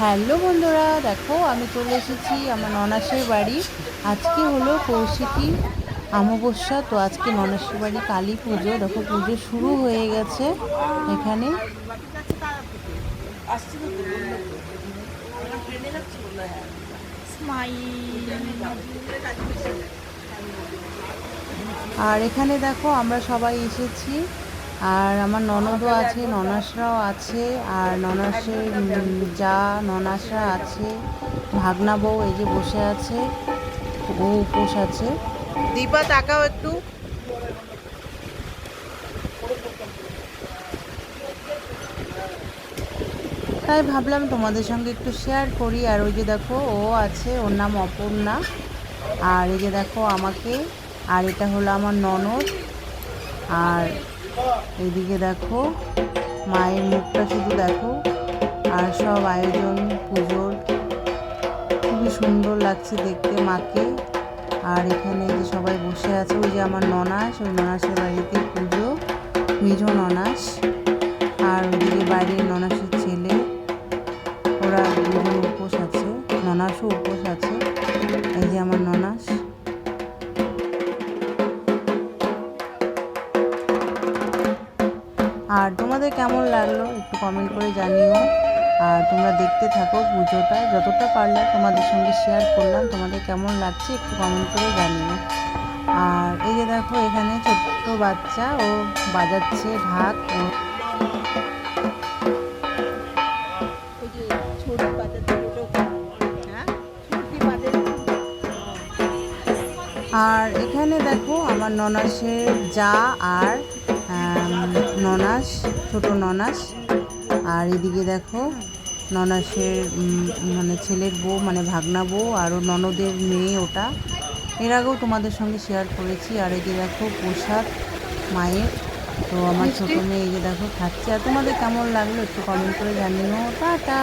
Hello বন্ধুরা, দেখো আমি চলে এসেছি আমার ননাসের বাড়ি। আজকে হলো কৌশিকী অমাবস্যা, তো আজকে ননাসের বাড়ি কালী পুজো। দেখো পুজো শুরু হয়ে গেছে এখানে। আর এখানে দেখো আমরা সবাই এসেছি, আর আমার ননদও আছে, ননাসরাও আছে, আর ননাসের যা ননাসরা আছে, ভাগনা বউ এই যে বসে আছে, ও উপোস আছে। দীপা তাকাও একটু। তাই ভাবলাম তোমাদের সঙ্গে একটু শেয়ার করি। আর ওই যে দেখো ও আছে, ওর নাম অপর্ণা। আর এই যে দেখো আমাকে, আর এটা হলো আমার ননদ। আর এইদিকে দেখো মায়ের মুখটা শুধু দেখো। আর সব আয়োজন পুজোর, খুবই সুন্দর লাগছে দেখতে মাকে। আর এখানে যে সবাই বসে আছে, ওই যে আমার ননাস, ওই ননাসের বাড়িতে পুজো, মেঝো ননাস। আর ওইদিকে বাইরের ননাসের ছেলে, ওরা দুজন উপোস আছে, ননাসও উপোস আছে। এই যে আমার ননাস। আর তোমাদের কেমন লাগলো একটু কমেন্ট করে জানিও। আর তোমরা দেখতে থাকো পুজোটা, যতটা পারলাম তোমাদের সঙ্গে শেয়ার করলাম। তোমাদের কেমন লাগছে একটু কমেন্ট করে জানিও। আর এই যে দেখো এখানে ছোট্ট বাচ্চা, ও বাজাচ্ছে ঢাক। আর এখানে দেখো আমার ননাসের যা, আর ননাস, ছোট ননাস। আর এদিকে দেখো ননাসের মানে ছেলের বউ, মানে ভাগনা বউ, আরও ননদের মেয়ে ওটা। এর আগেও তোমাদের সঙ্গে শেয়ার করেছি। আর এই যে দেখো প্রসাদ মায়ের। তো আমার ছোটো মেয়ে এই যে দেখো খাচ্ছে। আর তোমাদের কেমন লাগলো একটু কমেন্ট করে জানিও। টাটা।